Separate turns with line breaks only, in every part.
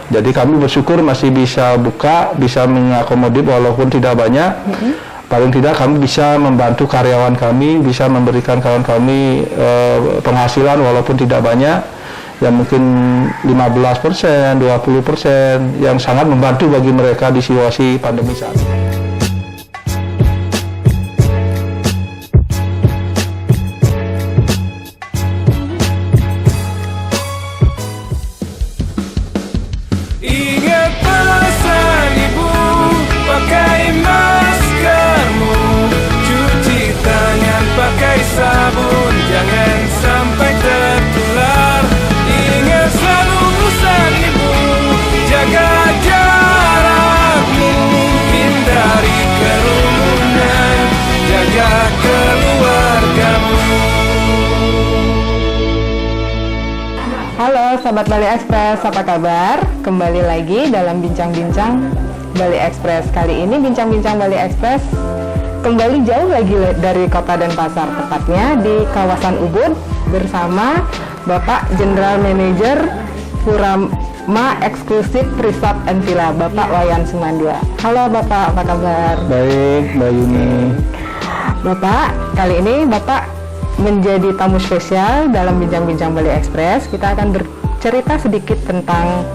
Jadi kami bersyukur masih bisa buka, bisa mengakomodir walaupun tidak banyak. Paling tidak kami bisa membantu karyawan kami, bisa memberikan kawan kami penghasilan walaupun tidak banyak, yang mungkin 15%, 20%, yang sangat membantu bagi mereka di situasi pandemi saat ini.
Ingat pesan ibu, pakai maskermu, cuci tangan pakai sabun, jangan sampai tertular. Ingat selalu pesan ibu, jaga jarakmu, hindari kerumunan, jaga keluargamu.
Halo Sobat Bali Express, apa kabar? Kembali lagi dalam Bincang-Bincang Bali Express. Kali ini Bincang-Bincang Bali Express kembali jauh lagi dari Kota Denpasar, tepatnya di kawasan Ubud bersama Bapak General Manager Furama Exclusive Resort and Villa, Bapak Wayan Sumandia. Halo Bapak, apa kabar?
Baik, Mbak Yuni.
Bapak, kali ini Bapak menjadi tamu spesial dalam Bincang-Bincang Bali Express. Kita akan bercerita sedikit tentang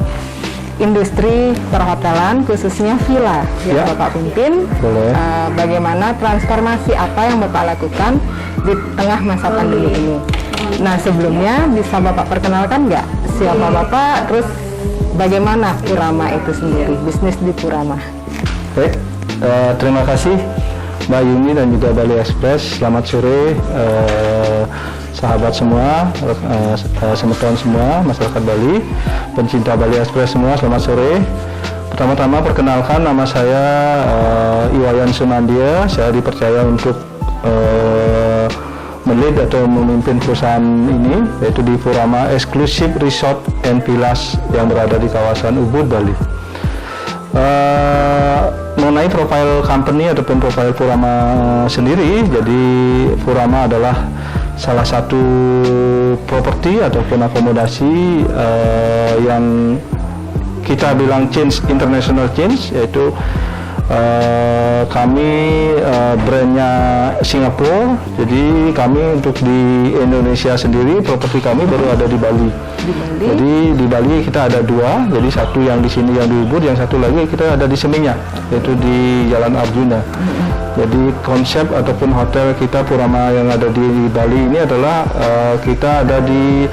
industri perhotelan, khususnya villa yang Bapak pimpin.
Boleh.
Bagaimana transformasi apa yang Bapak lakukan di tengah masa pandemi ini. Nah, sebelumnya bisa Bapak perkenalkan nggak siapa Bapak, terus bagaimana Furama itu sendiri, bisnis di Furama?
Baik, terima kasih Mbak Yuni dan juga Bali Express. Selamat sore sahabat semua, semeton semua, masyarakat Bali, pencinta Bali Express semua, selamat sore. Pertama-tama perkenalkan, nama saya Wayan Sumandia. Saya dipercaya untuk melead atau memimpin perusahaan ini, yaitu di Furama Exclusive Resort and Villas yang berada di kawasan Ubud, Bali. Mengenai profil company ataupun profil Furama sendiri, jadi Furama adalah salah satu properti ataupun akomodasi yang kita bilang international change, yaitu kami brandnya Singapura. Jadi kami untuk di Indonesia sendiri, properti kami baru ada di Bali. Jadi di Bali kita ada dua, jadi satu yang di sini yang di Ubud, yang satu lagi kita ada di Seminyak, yaitu di Jalan Arjuna. Jadi konsep ataupun hotel kita Furama yang ada di Bali ini adalah kita ada di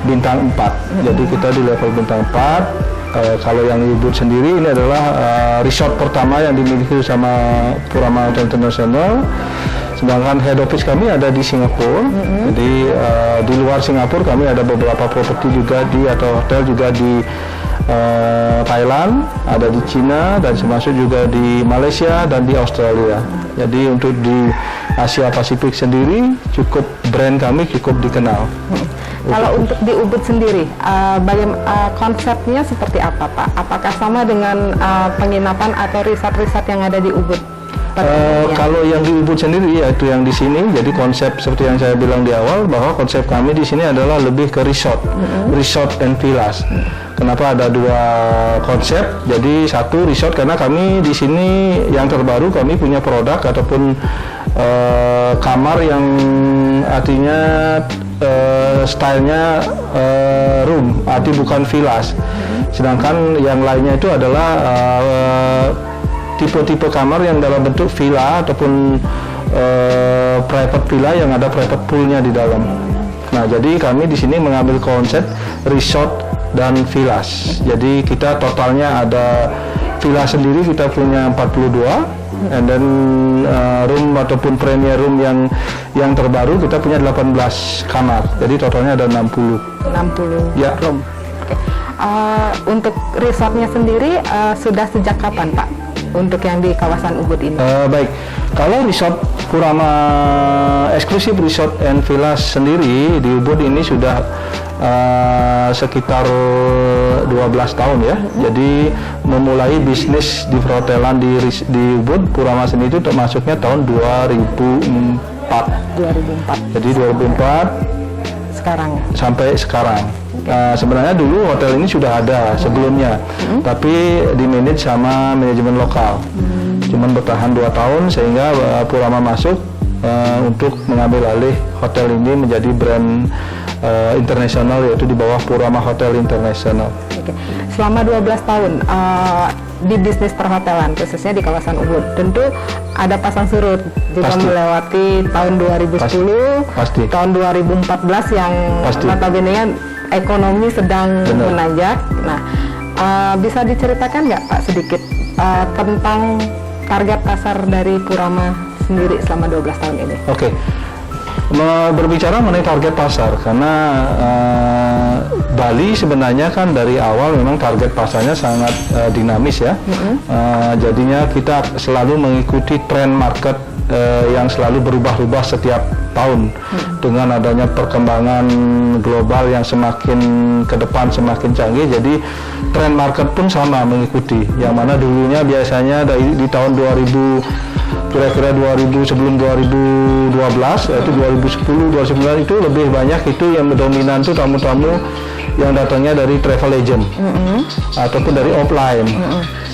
bintang 4. Jadi kita di level bintang 4. Kalau yang di Ubud sendiri ini adalah resort pertama yang dimiliki sama Furama Hotel International. Sedangkan head office kami ada di Singapura. Jadi di luar Singapura kami ada beberapa properti juga atau hotel juga di Thailand, ada di Cina, dan termasuk juga di Malaysia dan di Australia. Jadi untuk di Asia Pasifik sendiri brand kami cukup dikenal.
Kalau untuk di Ubud sendiri, bagaimana konsepnya seperti apa Pak? Apakah sama dengan penginapan atau resort-resort yang ada di Ubud?
Kalau yang di Ubud sendiri, yaitu yang di sini, jadi konsep seperti yang saya bilang di awal, bahwa konsep kami di sini adalah lebih ke resort and villas. Kenapa ada dua konsep? Jadi satu resort karena kami di sini yang terbaru kami punya produk ataupun kamar yang artinya stylenya room, arti bukan villas. Sedangkan yang lainnya itu adalah tipe-tipe kamar yang dalam bentuk villa ataupun private villa yang ada private poolnya di dalam. Nah, jadi kami di sini mengambil konsep resort dan villas. Jadi kita totalnya ada villa sendiri kita punya 42, and then room ataupun premier room yang terbaru kita punya 18 kamar. Jadi totalnya ada 60.
60
ya.
room. Okay. Untuk resortnya sendiri sudah sejak kapan Pak? Untuk yang di kawasan Ubud ini?
Baik, kalau resort Furama Exclusive Resort and Villas sendiri di Ubud ini sudah sekitar 12 tahun ya. Jadi memulai bisnis di perhotelan di Ubud Furama sendiri itu termasuknya tahun 2004.
2004.
Jadi 2004
sekarang
sampai sekarang. Sebenarnya dulu hotel ini sudah ada sebelumnya, tapi dimanage sama manajemen lokal. Cuman bertahan 2 tahun sehingga Purama masuk untuk mengambil alih hotel ini menjadi brand internasional, yaitu di bawah Purama Hotel International.
Oke. Selama 12 tahun di bisnis perhotelan, khususnya di kawasan Ubud, tentu ada pasang surut juga.
Pasti.
Melewati tahun 2010,
Pasti.
tahun 2014 yang
Pasti.
notabene ekonomi sedang
Benar.
menanjak. Nah, bisa diceritakan nggak Pak sedikit tentang target pasar dari Purama sendiri selama 12 tahun ini?
Oke. Berbicara mengenai target pasar, karena Bali sebenarnya kan dari awal memang target pasarnya sangat dinamis ya. Jadinya kita selalu mengikuti tren market yang selalu berubah-ubah setiap tahun dengan adanya perkembangan global yang semakin ke depan semakin canggih. Jadi tren market pun sama mengikuti. Yang mana dulunya biasanya di tahun 2000 kira-kira 2000 sebelum 2012 yaitu 2010 2009 itu lebih banyak itu yang dominan tuh tamu-tamu yang datangnya dari travel agent ataupun dari offline.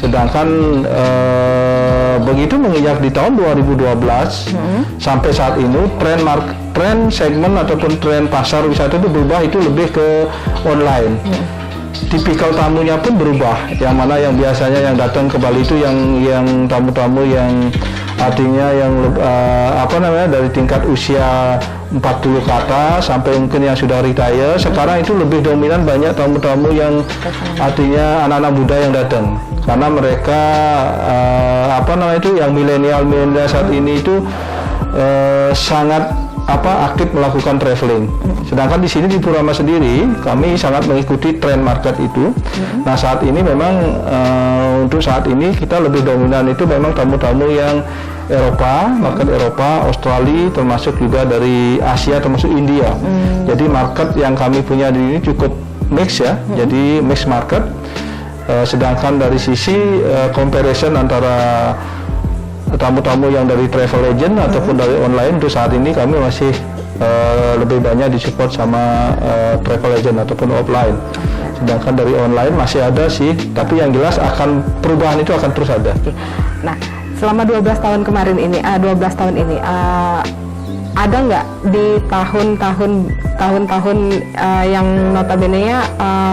Sedangkan begitu menginjak di tahun 2012 sampai saat ini tren segmen ataupun tren pasar wisata itu berubah, itu lebih ke online. Tipikal tamunya pun berubah, yang mana yang biasanya yang datang ke Bali itu yang tamu-tamu yang artinya yang dari tingkat usia 40 ke atas sampai mungkin yang sudah retire. Sekarang itu lebih dominan banyak tamu-tamu yang artinya anak-anak muda yang datang, karena mereka yang milenial saat ini itu sangat aktif melakukan traveling. Sedangkan di sini di Purama sendiri kami sangat mengikuti tren market itu. Nah, saat ini memang untuk saat ini kita lebih dominan itu memang tamu-tamu yang Eropa, market Eropa, Australia, termasuk juga dari Asia, termasuk India. Jadi market yang kami punya di ini cukup mix ya. Jadi mix market. Sedangkan dari sisi comparison antara tamu-tamu yang dari travel agent ataupun dari online, untuk saat ini kami masih lebih banyak disupport sama travel agent ataupun offline. Sedangkan dari online masih ada sih, tapi yang jelas perubahan itu akan terus ada.
Nah, selama 12 tahun ini ada nggak di tahun-tahun yang notabene-nya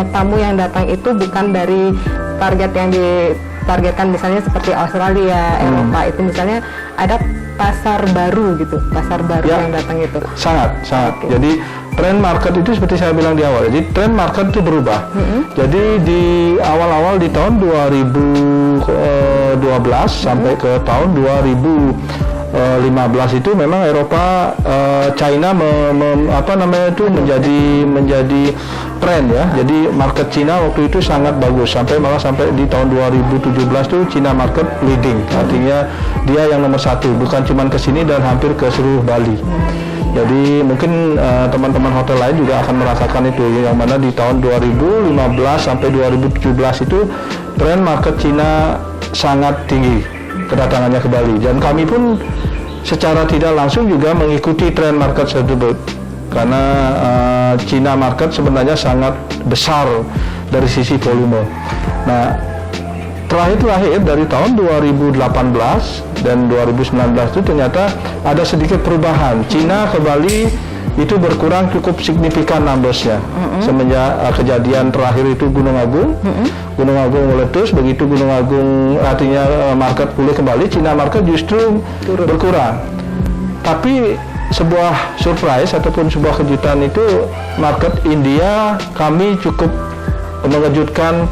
tamu yang datang itu bukan dari target yang ditargetkan, misalnya seperti Australia, Eropa, itu misalnya ada pasar baru gitu, pasar baru
Ya,
yang datang itu?
Sangat.
Oke.
Jadi tren market itu seperti saya bilang di awal, jadi tren market itu berubah. Jadi di awal-awal di tahun 2012 sampai ke tahun 2015 itu memang Eropa, China menjadi tren ya. Jadi market Cina waktu itu sangat bagus, sampai di tahun 2017 tuh Cina market leading, artinya dia yang nomor 1, bukan cuma ke sini dan hampir ke seluruh Bali. Jadi mungkin teman-teman hotel lain juga akan merasakan itu, yang mana di tahun 2015 sampai 2017 itu tren market Cina sangat tinggi kedatangannya ke Bali, dan kami pun secara tidak langsung juga mengikuti tren market tersebut, karena Cina market sebenarnya sangat besar dari sisi volume. Nah, terakhir dari tahun 2018 dan 2019 itu ternyata ada sedikit perubahan. Cina ke Bali itu berkurang cukup signifikan numbers-nya semenjak kejadian terakhir itu Gunung Agung. Gunung Agung meletus, begitu Gunung Agung artinya market pulih kembali, Cina market justru berkurang. Tapi sebuah surprise ataupun sebuah kejutan itu market India kami cukup mengejutkan,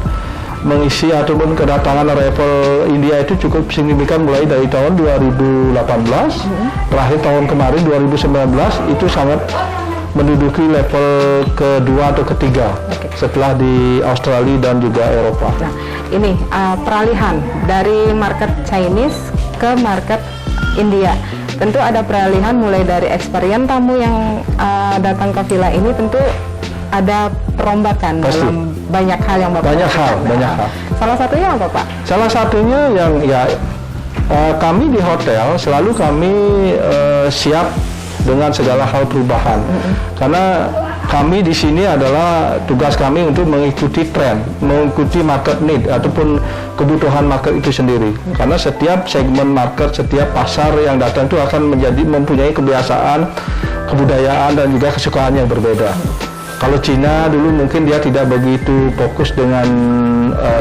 mengisi ataupun kedatangan arrival India itu cukup signifikan mulai dari tahun 2018, terakhir tahun kemarin 2019 itu sangat menduduki level kedua atau ketiga setelah di Australia dan juga Eropa.
Nah, ini peralihan dari market Chinese ke market India. Tentu ada peralihan mulai dari experience tamu yang datang ke villa ini, tentu ada perombakan
Pasti.
dalam banyak hal yang Bapak
Banyak hal.
Salah satunya apa, Pak?
Salah satunya yang kami di hotel selalu kami siap dengan segala hal perubahan, karena kami di sini adalah tugas kami untuk mengikuti tren, mengikuti market need ataupun kebutuhan market itu sendiri. Karena setiap segmen market, setiap pasar yang datang itu akan mempunyai kebiasaan, kebudayaan dan juga kesukaan yang berbeda. Kalau Cina dulu mungkin dia tidak begitu fokus dengan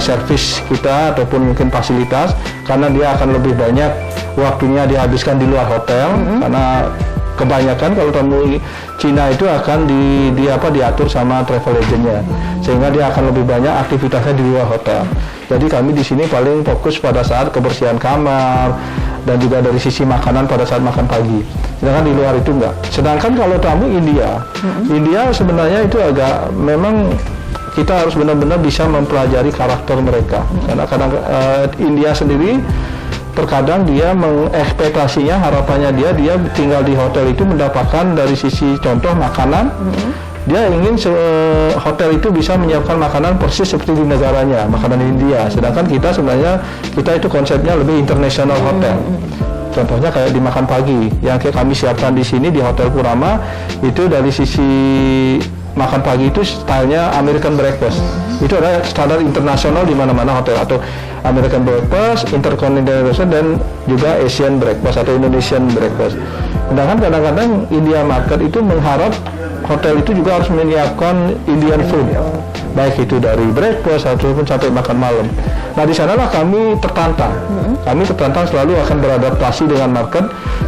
servis kita ataupun mungkin fasilitas, karena dia akan lebih banyak waktunya dihabiskan di luar hotel, karena kebanyakan kalau tamu Cina itu akan diatur sama travel agentnya, sehingga dia akan lebih banyak aktivitasnya di luar hotel. Jadi kami di sini paling fokus pada saat kebersihan kamar dan juga dari sisi makanan pada saat makan pagi. Sedangkan di luar itu enggak. Sedangkan kalau tamu India, India sebenarnya itu agak memang kita harus benar-benar bisa mempelajari karakter mereka. Karena kadang India sendiri terkadang dia mengekspektasinya, harapannya dia tinggal di hotel itu mendapatkan dari sisi contoh makanan, dia ingin hotel itu bisa menyiapkan makanan persis seperti di negaranya, makanan India. Sedangkan kita sebenarnya itu konsepnya lebih international hotel. Contohnya kayak di makan pagi yang kami siapkan di sini di Hotel Kurama, itu dari sisi makan pagi itu stylenya American breakfast. Itu adalah standar internasional di mana-mana hotel, atau American breakfast, Intercontinental breakfast, dan juga Asian breakfast atau Indonesian breakfast. Sedangkan kadang-kadang India market itu mengharap hotel itu juga harus menyiapkan Indian food, baik itu dari breakfast ataupun sampai makan malam. Nah, di sanalah kami tertantang. Kami tertantang selalu akan beradaptasi dengan market.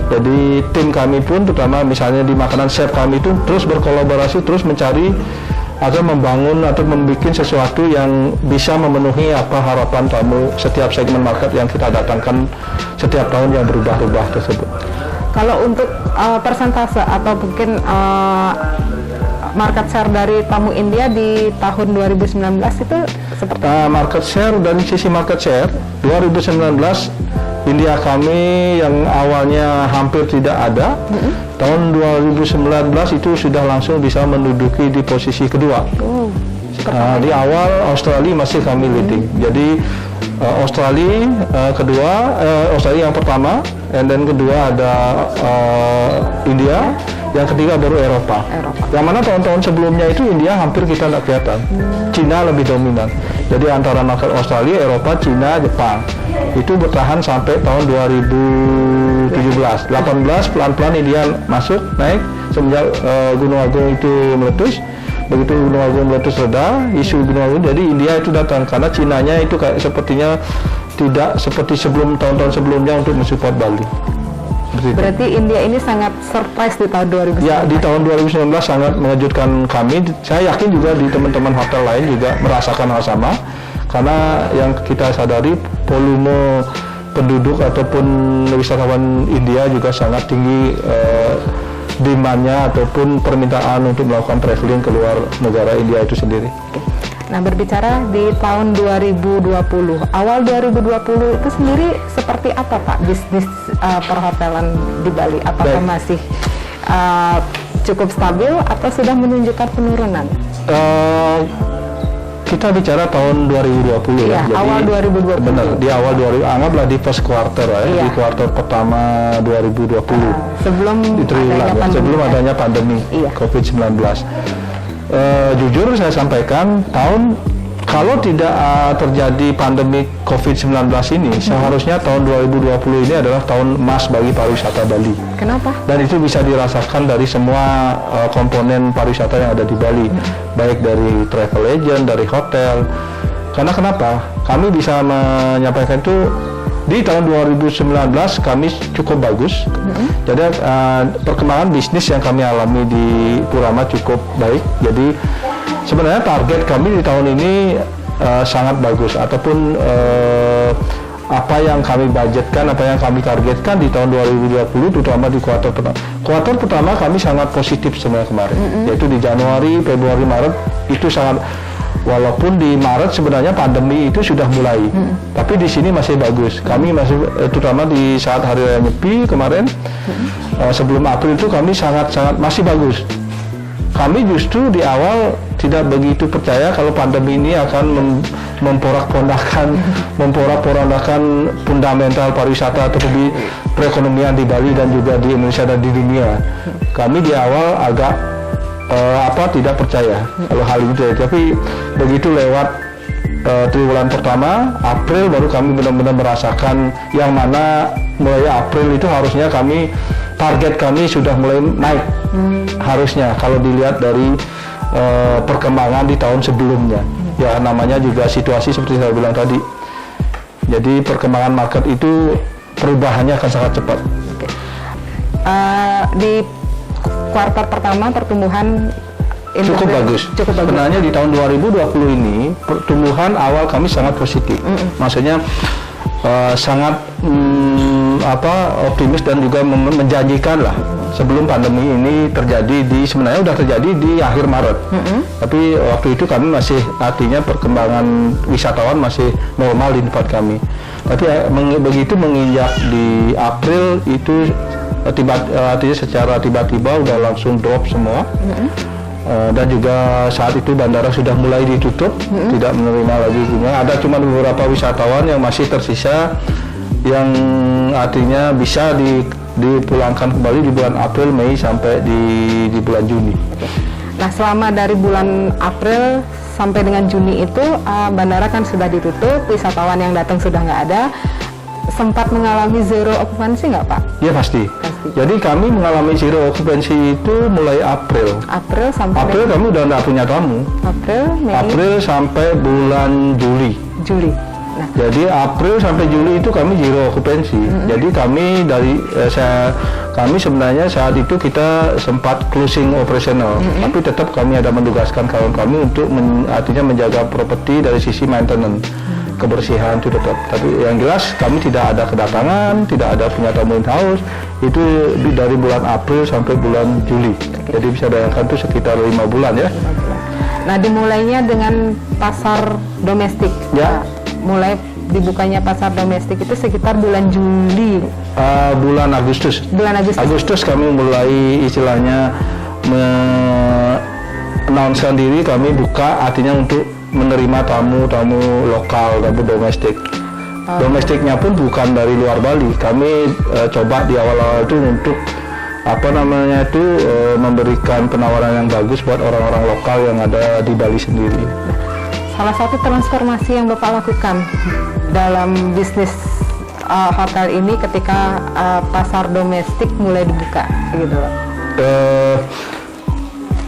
Jadi tim kami pun, terutama misalnya di makanan, chef kami itu terus berkolaborasi, terus mencari agar membangun atau membuat sesuatu yang bisa memenuhi apa harapan tamu setiap segmen market yang kita datangkan setiap tahun yang berubah-ubah tersebut.
Kalau untuk persentase atau mungkin market share dari tamu India di tahun 2019 itu seperti
market share, dari sisi market share 2019 India kami yang awalnya hampir tidak ada, tahun 2019 itu sudah langsung bisa menduduki di posisi kedua. Di awal Australia masih kami leading. Jadi Australia kedua, Australia yang pertama, and then kedua ada India, yang ketiga baru Eropa. Yang mana tahun-tahun sebelumnya itu India hampir kita tidak kelihatan. Cina lebih dominan. Jadi antara market Australia, Eropa, Cina, Jepang itu bertahan sampai tahun 2017. 18 pelan-pelan India masuk naik semenjak Gunung Agung itu meletus. Begitu Gunung Agung meletus reda, isu Gunung Agung, jadi India itu datang karena Cinanya itu kayak sepertinya tidak seperti tahun-tahun sebelumnya untuk mensupport Bali.
Berarti India ini sangat surprise di tahun 2019.
Ya, di tahun 2019 sangat mengejutkan kami. Saya yakin juga di teman-teman hotel lain juga merasakan hal sama. Karena yang kita sadari volume penduduk ataupun wisatawan India juga sangat tinggi demand-nya ataupun permintaan untuk melakukan traveling keluar negara India itu sendiri.
Nah, berbicara di tahun 2020, awal 2020 itu sendiri seperti apa Pak bisnis perhotelan di Bali? Apakah masih cukup stabil atau sudah menunjukkan penurunan?
Kita bicara tahun 2020
ya,
jadi
awal 2020.
Benar, di awal 2020, anggaplah di first quarter di kuartal pertama 2020. Sebelum adanya pandemi COVID-19. Jujur saya sampaikan, kalau tidak terjadi pandemi COVID-19 ini, seharusnya tahun 2020 ini adalah tahun emas bagi pariwisata Bali.
Kenapa?
Dan itu bisa dirasakan dari semua komponen pariwisata yang ada di Bali, baik dari travel agent, dari hotel. Karena kenapa? Kami bisa menyampaikan itu di tahun 2019 kami cukup bagus. Jadi perkembangan bisnis yang kami alami di Kurama cukup baik. Jadi sebenarnya target kami di tahun ini sangat bagus, ataupun apa yang kami budgetkan, apa yang kami targetkan di tahun 2020, terutama di kuartal pertama. Kuartal pertama kami sangat positif sebenarnya kemarin, yaitu di Januari, Februari, Maret itu sangat. Walaupun di Maret sebenarnya pandemi itu sudah mulai, tapi di sini masih bagus. Kami masih, terutama di saat Hari Raya Nyepi kemarin, sebelum April itu kami sangat masih bagus. Kami justru di awal tidak begitu percaya kalau pandemi ini akan memporak-porandakan fundamental pariwisata atau perekonomian di Bali dan juga di Indonesia dan di dunia. Kami di awal agak tidak percaya kalau hal itu. Tapi begitu lewat triwulan pertama, April, baru kami benar-benar merasakan yang mana mulai April itu harusnya target kami sudah mulai naik. Harusnya kalau dilihat dari perkembangan di tahun sebelumnya. Ya namanya juga situasi seperti saya bilang tadi. Jadi perkembangan market itu perubahannya akan sangat cepat.
Di kuartal pertama pertumbuhan
cukup bagus. Sebenarnya di tahun 2020 ini pertumbuhan awal kami sangat positif. Maksudnya sangat optimis dan juga menjanjikan lah. Sebelum pandemi ini terjadi sebenarnya udah terjadi di akhir Maret. Tapi waktu itu kami masih, artinya perkembangan wisatawan masih normal di tempat kami. Tapi begitu menginjak di April itu artinya secara tiba-tiba udah langsung drop semua. Dan juga saat itu bandara sudah mulai ditutup, tidak menerima lagi kunjungan. Ada cuma beberapa wisatawan yang masih tersisa, yang artinya bisa dipulangkan kembali di bulan April, Mei sampai di bulan Juni.
Nah, selama dari bulan April sampai dengan Juni itu bandara kan sudah ditutup, wisatawan yang datang sudah nggak ada. Sempat mengalami zero occupancy nggak, Pak?
Iya pasti. Jadi kami mengalami zero occupancy itu mulai April
sampai
kami udah nggak punya tamu.
Mei.
April sampai bulan Juli.
Nah.
Jadi April sampai Juli itu kami zero occupancy. Jadi kami kami sebenarnya saat itu kita sempat closing operational, tapi tetap kami ada mendugaskan kawan kami untuk artinya menjaga properti dari sisi maintenance. Kebersihan itu tetap, tapi yang jelas kami tidak ada kedatangan, tidak ada punya tamu in-house, itu dari bulan April sampai bulan Juli. Jadi bisa bayangkan itu sekitar 5 bulan ya.
Nah, dimulainya dengan pasar domestik.
Ya.
Mulai dibukanya pasar domestik itu sekitar bulan Juli.
Bulan Agustus. Agustus kami mulai istilahnya announce-kan diri kami buka, artinya untuk menerima tamu lokal, tamu domestik. Domestiknya pun bukan dari luar Bali. Kami coba di awal-awal itu untuk memberikan penawaran yang bagus buat orang-orang lokal yang ada di Bali sendiri.
Salah satu transformasi yang Bapak lakukan dalam bisnis hotel ini ketika pasar domestik mulai dibuka, gitu, Pak?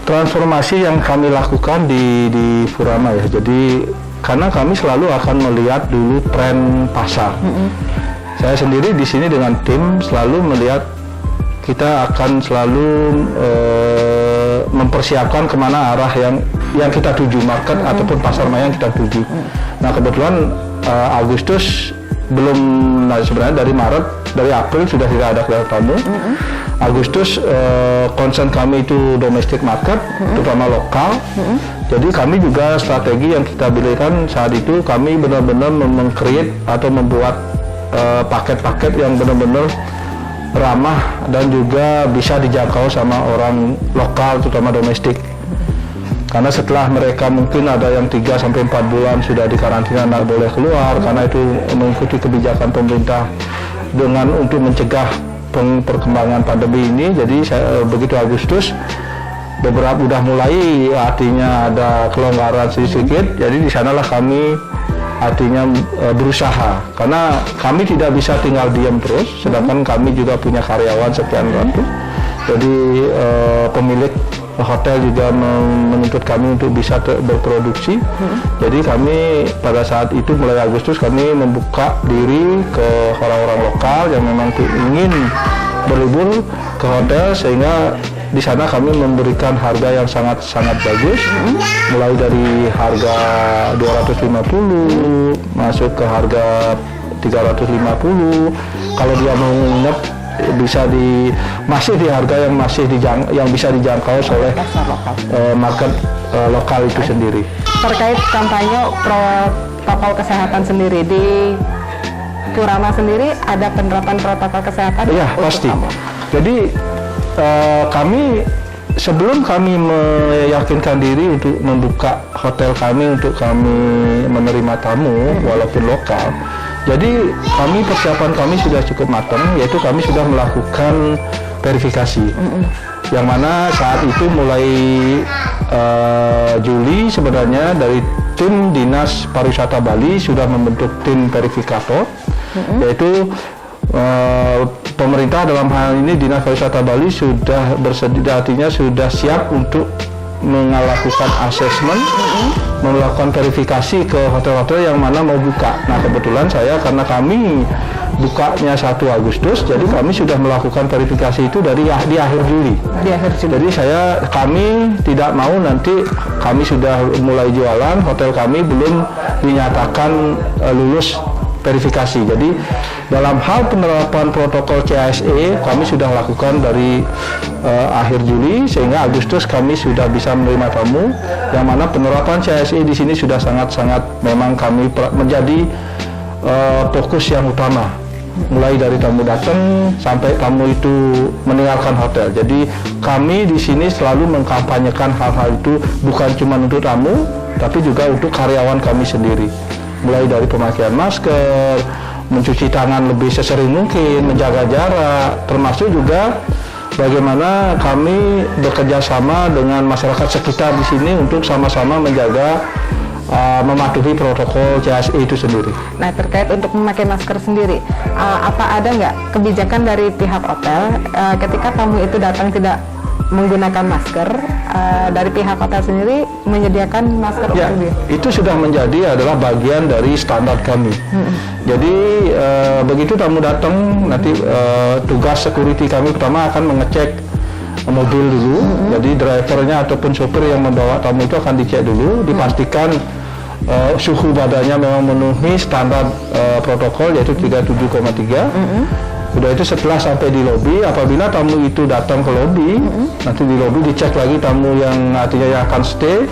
Transformasi yang kami lakukan di Furama ya. Jadi karena kami selalu akan melihat dulu tren pasar. Saya sendiri di sini dengan tim selalu melihat, kita akan selalu mempersiapkan kemana arah yang kita tuju, market ataupun pasar yang kita tuju. Nah kebetulan Agustus belum, sebenarnya dari April sudah tidak ada kedatangan tamu. Agustus concern kami itu domestic market, terutama lokal. Jadi kami juga strategi yang kita berikan saat itu, kami benar-benar meng-create atau membuat paket-paket yang benar-benar ramah dan juga bisa dijangkau sama orang lokal, terutama domestik. Karena setelah mereka mungkin ada yang 3-4 bulan sudah dikarantina, tidak boleh keluar, karena itu mengikuti kebijakan pemerintah untuk mencegah perkembangan pandemi ini. Jadi begitu Agustus beberapa udah mulai, artinya ada kelonggaran sedikit. Jadi di sanalah kami artinya berusaha, karena kami tidak bisa tinggal diam terus, sedangkan kami juga punya karyawan sekian ratus. Jadi pemilik hotel juga menuntut kami untuk bisa berproduksi. Jadi kami pada saat itu mulai Agustus kami membuka diri ke orang-orang lokal yang memang ingin berlibur ke hotel, sehingga di sana kami memberikan harga yang sangat bagus, mulai dari harga 250 masuk ke harga 350. Kalau dia mau nginep bisa masih di harga yang bisa dijangkau oleh market lokal itu sendiri.
Terkait kampanye protokol kesehatan sendiri di Furama sendiri, ada penerapan protokol kesehatan?
Iya pasti. Jadi kami sebelum kami meyakinkan diri untuk membuka hotel kami untuk kami menerima tamu walaupun lokal, jadi persiapan kami sudah cukup matang, yaitu kami sudah melakukan verifikasi. yang mana saat itu mulai Juli sebenarnya dari tim Dinas Pariwisata Bali sudah membentuk tim verifikator, yaitu pemerintah dalam hal ini Dinas Pariwisata Bali sudah bersedia, artinya sudah siap untuk melakukan asesmen, melakukan verifikasi ke hotel-hotel yang mana mau buka. Nah kebetulan saya, karena kami bukanya 1 Agustus, jadi kami sudah melakukan verifikasi itu di akhir Juli. Jadi kami tidak mau nanti kami sudah mulai jualan, hotel kami belum dinyatakan lulus verifikasi. Jadi dalam hal penerapan protokol CASE kami sudah lakukan dari akhir Juli, sehingga Agustus kami sudah bisa menerima tamu, yang mana penerapan CASE di sini sudah sangat-sangat memang kami menjadi fokus yang utama, mulai dari tamu datang sampai tamu itu meninggalkan hotel. Jadi kami di sini selalu mengkampanyekan hal-hal itu bukan cuma untuk tamu, tapi juga untuk karyawan kami sendiri. Mulai dari pemakaian masker, mencuci tangan lebih sesering mungkin, menjaga jarak, termasuk juga bagaimana kami bekerja sama dengan masyarakat sekitar di sini untuk sama-sama menjaga mematuhi protokol CASE itu sendiri.
Nah, terkait untuk memakai masker sendiri, apa ada nggak kebijakan dari pihak hotel ketika tamu itu datang tidak menggunakan masker, dari pihak hotel sendiri menyediakan masker
Ya,
untuk dia?
itu sudah menjadi adalah bagian dari standar kami. Jadi begitu tamu datang, nanti tugas security kami pertama akan mengecek mobil dulu. Jadi drivernya ataupun sopir yang membawa tamu itu akan dicek dulu, dipastikan suhu badannya memang memenuhi standar protokol, yaitu 37,3. Udah itu setelah sampai di lobi, apabila tamu itu datang ke lobi, nanti di lobi dicek lagi tamu yang artinya yang akan stay.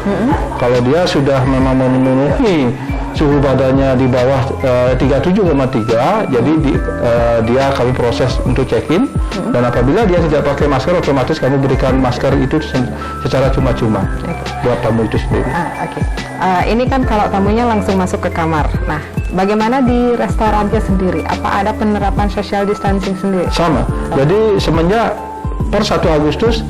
Kalau dia sudah memang memenuhi suhu badannya di bawah 37,3, jadi dia kami proses untuk check-in. Dan apabila dia tidak pakai masker, otomatis kami berikan masker itu secara cuma-cuma buat tamu itu sendiri.
Ini kan kalau tamunya langsung masuk ke kamar. Nah, bagaimana di restorannya sendiri? Apa ada penerapan social distancing sendiri?
Sama. Jadi semenjak per 1 Agustus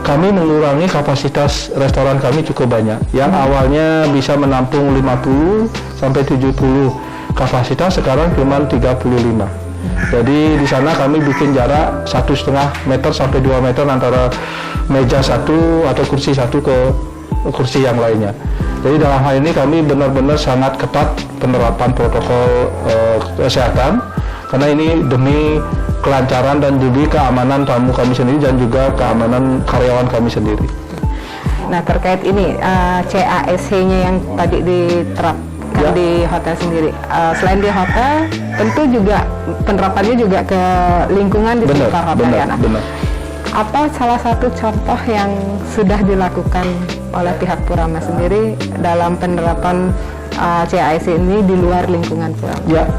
kami mengurangi kapasitas restoran kami cukup banyak. Yang awalnya bisa menampung 50 sampai 70 kapasitas, sekarang cuma 35. Jadi di sana kami bikin jarak 1,5 meter sampai 2 meter antara meja satu atau kursi satu ke kursi yang lainnya. Jadi dalam hal ini kami benar-benar sangat ketat penerapan protokol kesehatan, karena ini demi kelancaran dan demi keamanan tamu kami sendiri dan juga keamanan karyawan kami sendiri.
Nah, terkait ini CASE-nya yang tadi diterapkan di hotel sendiri, selain di hotel, tentu juga penerapannya juga ke lingkungan di sekitar hotel ya.
Benar.
Apa salah satu contoh yang sudah dilakukan oleh pihak Purama sendiri dalam penerapan CASE ini di luar lingkungan Purama? Ya,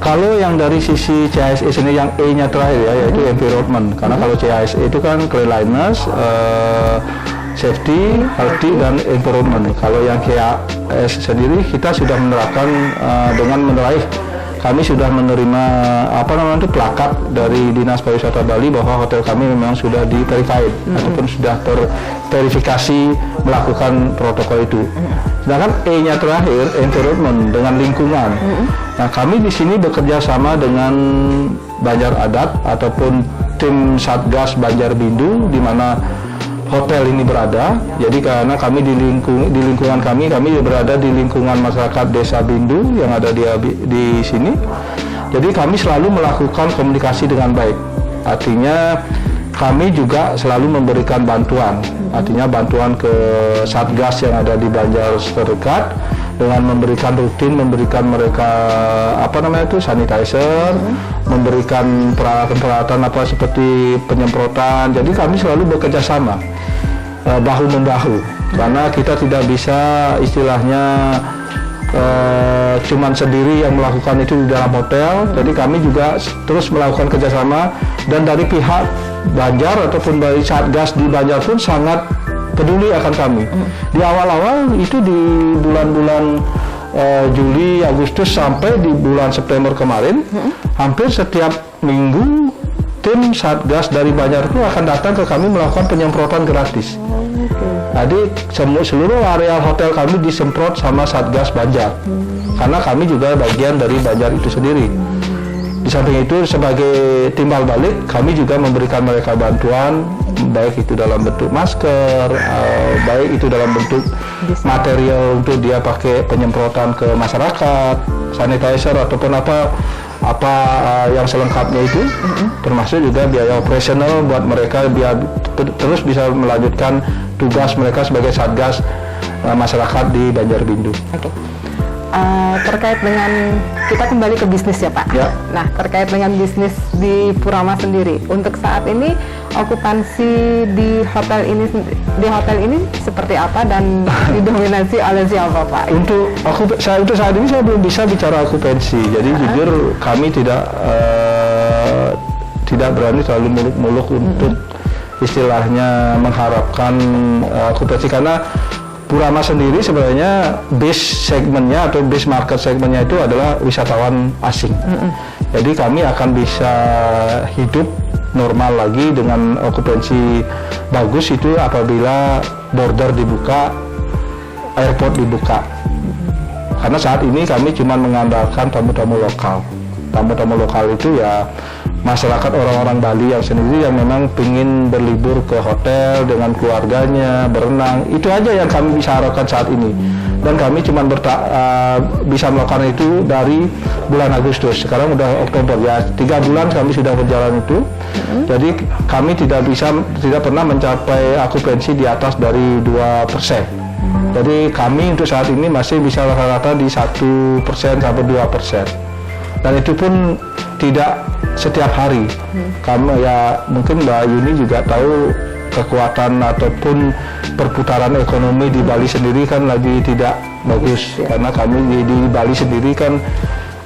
kalau yang dari sisi CASE sendiri yang E-nya terakhir ya, yaitu environment. Karena kalau CASE itu kan cleanliness, safety, healthy, dan environment. Kalau yang CASE sendiri kita sudah menerapkan dengan meraih, kami sudah menerima plakat dari Dinas Pariwisata Bali bahwa hotel kami memang sudah di-verified ataupun sudah terverifikasi melakukan protokol itu. Sedangkan E-nya terakhir, environment, dengan lingkungan. Nah, kami di sini bekerja sama dengan Banjar Adat ataupun tim Satgas Banjar Bindu, di mana hotel ini berada. Jadi karena kami di lingkungan kami berada di lingkungan masyarakat Desa Bindu yang ada di sini. Jadi kami selalu melakukan komunikasi dengan baik. Artinya kami juga selalu memberikan bantuan. Artinya bantuan ke Satgas yang ada di Banjar terdekat, dengan memberikan mereka sanitizer, memberikan peralatan seperti penyemprotan. Jadi kami selalu bekerja sama bahu membahu, karena kita tidak bisa istilahnya cuman sendiri yang melakukan itu di dalam hotel. Jadi kami juga terus melakukan kerjasama, dan dari pihak Banjar ataupun dari Satgas di Banjar pun sangat peduli akan kami. Di awal-awal itu di bulan-bulan Juli, Agustus sampai di bulan September kemarin, hampir setiap minggu tim Satgas dari Banjar itu akan datang ke kami melakukan penyemprotan gratis. Jadi seluruh area hotel kami disemprot sama Satgas Banjar, karena kami juga bagian dari Banjar itu sendiri. Di samping itu sebagai timbal balik kami juga memberikan mereka bantuan, baik itu dalam bentuk masker, baik itu dalam bentuk material untuk dia pakai penyemprotan ke masyarakat, sanitizer ataupun apa yang selengkapnya itu, termasuk juga biaya operasional buat mereka biar terus bisa melanjutkan tugas mereka sebagai Satgas masyarakat di Banjarbindu.
Oke. Terkait dengan, kita kembali ke bisnis ya Pak.
Ya.
Nah, terkait dengan bisnis di Purama sendiri, untuk saat ini okupansi di hotel ini seperti apa dan didominasi oleh siapa Pak?
Untuk saat ini saya belum bisa bicara okupansi, jadi jujur kami tidak berani terlalu muluk-muluk untuk istilahnya mengharapkan okupansi, karena Purama sendiri sebenarnya base segmennya atau base market segmennya itu adalah wisatawan asing. Jadi kami akan bisa hidup normal lagi dengan okupansi bagus itu apabila border dibuka, airport dibuka. Karena saat ini kami cuma mengandalkan tamu-tamu lokal. Tamu-tamu lokal itu ya masyarakat orang-orang Bali yang sendiri yang memang ingin berlibur ke hotel dengan keluarganya, berenang, itu aja yang kami bisa harapkan saat ini. Dan kami cuma bisa melakukan itu dari bulan Agustus. Sekarang udah Oktober ya, 3 bulan kami sudah berjalan itu. Jadi kami tidak pernah mencapai okupansi di atas dari 2%. Jadi kami untuk saat ini masih bisa rata-rata di 1% sampai 2%. Dan itu pun tidak setiap hari. Kami ya mungkin Mbak Yuni juga tahu kekuatan ataupun perputaran ekonomi di Bali sendiri kan lagi tidak bagus, karena kami di Bali sendiri kan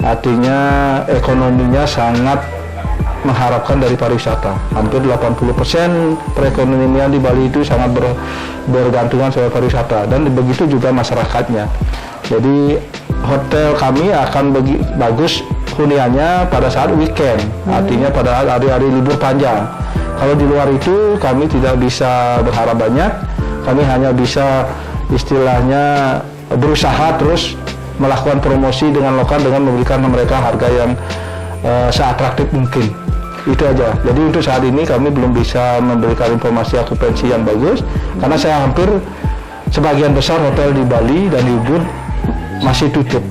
artinya ekonominya sangat mengharapkan dari pariwisata. Hampir 80% perekonomian di Bali itu sangat bergantungan sama pariwisata, dan begitu juga masyarakatnya. Jadi hotel kami akan bagus huniannya pada saat weekend, artinya pada hari-hari libur panjang. Kalau di luar itu kami tidak bisa berharap banyak, kami hanya bisa istilahnya berusaha terus melakukan promosi dengan lokal dengan memberikan mereka harga yang seatraktif mungkin. Itu aja. Jadi untuk saat ini kami belum bisa memberikan informasi okupansi yang bagus, karena saya hampir sebagian besar hotel di Bali dan di Ubud masih tutup.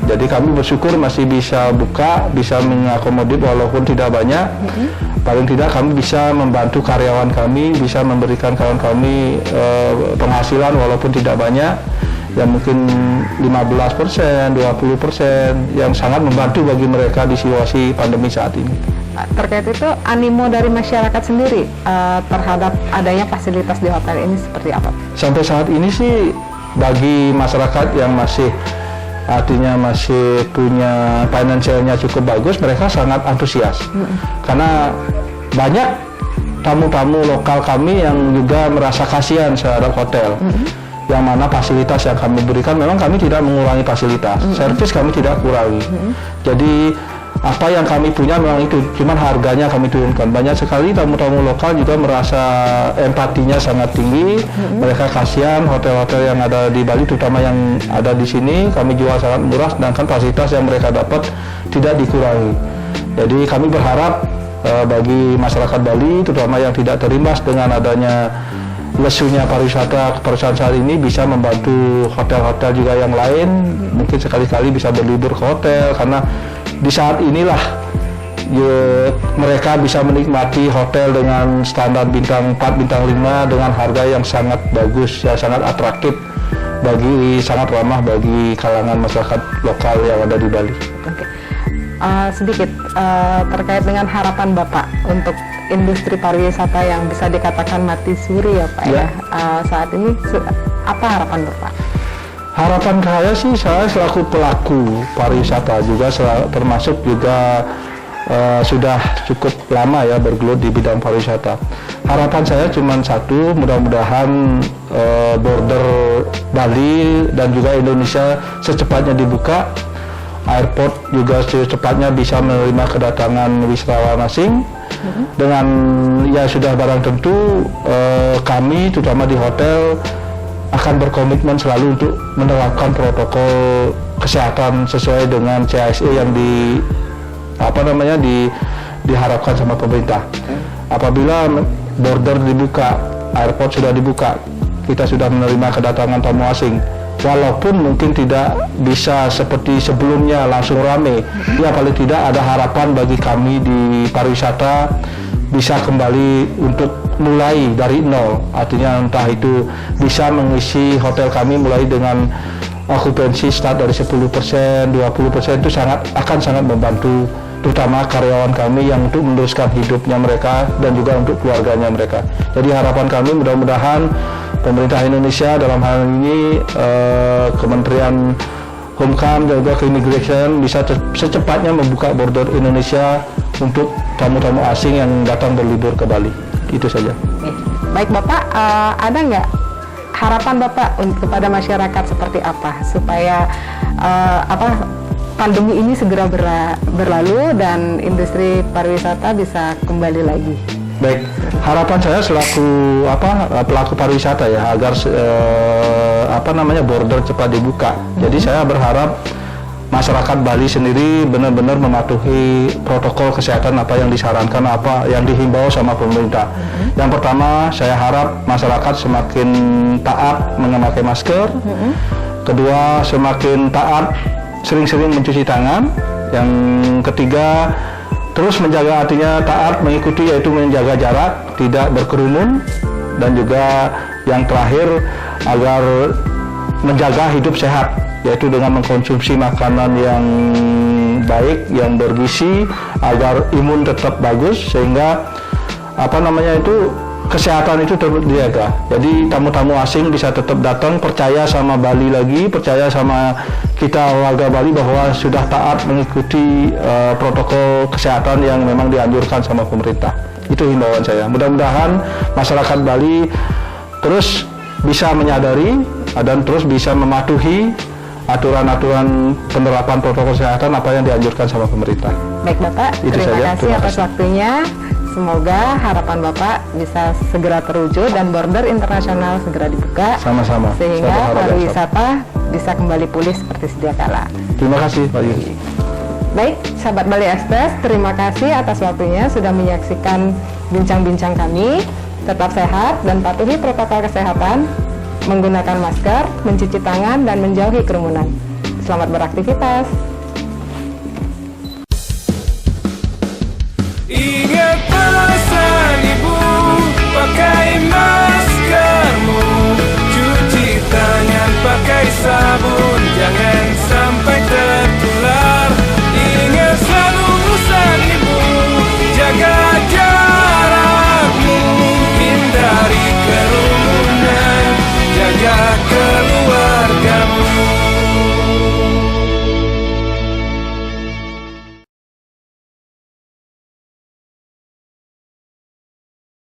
Jadi kami bersyukur masih bisa buka, bisa mengakomodir walaupun tidak banyak. Paling tidak kami bisa membantu karyawan kami, bisa memberikan kawan kami penghasilan walaupun tidak banyak, yang mungkin 15%, 20%, yang sangat membantu bagi mereka di situasi pandemi saat ini.
Terkait itu, animo dari masyarakat sendiri terhadap adanya fasilitas di hotel ini seperti apa? Sampai
saat ini sih bagi masyarakat yang masih artinya masih punya finansialnya cukup bagus, mereka sangat antusias. Karena banyak tamu-tamu lokal kami yang juga merasa kasihan terhadap hotel. Yang mana fasilitas yang kami berikan memang kami tidak mengurangi fasilitas, servis kami tidak kurangi. Jadi apa yang kami punya memang itu, cuman harganya kami turunkan. Banyak sekali tamu-tamu lokal juga merasa empatinya sangat tinggi. Mereka kasihan hotel-hotel yang ada di Bali, terutama yang ada di sini, kami jual sangat murah, sedangkan fasilitas yang mereka dapat tidak dikurangi. Jadi kami berharap bagi masyarakat Bali, terutama yang tidak terimbas dengan adanya lesunya pariwisata saat ini, bisa membantu hotel-hotel juga yang lain, mungkin sekali-kali bisa berlibur ke hotel, karena di saat inilah mereka bisa menikmati hotel dengan standar bintang 4, bintang 5 dengan harga yang sangat bagus, ya sangat atraktif, sangat ramah bagi kalangan masyarakat lokal yang ada di Bali.
Oke. Sedikit terkait dengan harapan Bapak untuk industri pariwisata yang bisa dikatakan mati suri ya Pak ya. Saat ini apa harapan Bapak?
Harapan saya selaku pelaku pariwisata juga termasuk juga sudah cukup lama ya bergelut di bidang pariwisata. Harapan saya cuma satu, mudah-mudahan border Bali dan juga Indonesia secepatnya dibuka, airport juga secepatnya bisa menerima kedatangan wisatawan asing, dengan ya sudah barang tentu kami terutama di hotel akan berkomitmen selalu untuk menerapkan protokol kesehatan sesuai dengan CSE yang diharapkan sama pemerintah. Apabila border dibuka, airport sudah dibuka, kita sudah menerima kedatangan tamu asing. Walaupun mungkin tidak bisa seperti sebelumnya langsung rame, ya paling tidak ada harapan bagi kami di pariwisata bisa kembali untuk mulai dari nol. Artinya entah itu bisa mengisi hotel kami mulai dengan okupansi start dari 10%, 20% itu akan sangat membantu terutama karyawan kami yang untuk meneruskan hidupnya mereka dan juga untuk keluarganya mereka. Jadi harapan kami mudah-mudahan pemerintah Indonesia dalam hal ini Kementerian Humkam dan juga Keimigrasian bisa secepatnya membuka border Indonesia untuk tamu-tamu asing yang datang berlibur ke Bali. Itu saja.
Baik Bapak, ada nggak harapan Bapak kepada masyarakat seperti apa supaya pandemi ini segera berlalu dan industri pariwisata bisa kembali lagi?
Baik, harapan saya selaku pelaku pariwisata ya agar border cepat dibuka. Jadi saya berharap masyarakat Bali sendiri benar-benar mematuhi protokol kesehatan apa yang disarankan, apa yang dihimbau sama pemerintah. Yang pertama, saya harap masyarakat semakin taat memakai masker. Kedua, semakin taat sering-sering mencuci tangan. Yang ketiga, terus menjaga, artinya taat mengikuti yaitu menjaga jarak, tidak berkerumun. Dan juga yang terakhir agar menjaga hidup sehat, yaitu dengan mengkonsumsi makanan yang baik, yang bergizi, agar imun tetap bagus sehingga kesehatan itu terjaga. Jadi tamu-tamu asing bisa tetap datang, percaya sama Bali lagi, percaya sama kita warga Bali bahwa sudah taat mengikuti protokol kesehatan yang memang dianjurkan sama pemerintah. Itu himbauan saya. Mudah-mudahan masyarakat Bali terus bisa menyadari dan terus bisa mematuhi aturan-aturan penerapan protokol kesehatan apa yang dianjurkan sama pemerintah.
Baik Bapak, terima kasih atas waktunya. Semoga harapan Bapak bisa segera terwujud dan border internasional segera dibuka.
Sama-sama.
Sehingga pariwisata bisa kembali pulih seperti sedia kala.
Terima kasih Pak Yudi.
Baik, sahabat Bali Express, terima kasih atas waktunya sudah menyaksikan bincang-bincang kami. Tetap sehat dan patuhi protokol kesehatan, menggunakan masker, mencuci tangan, dan menjauhi kerumunan. Selamat beraktivitas.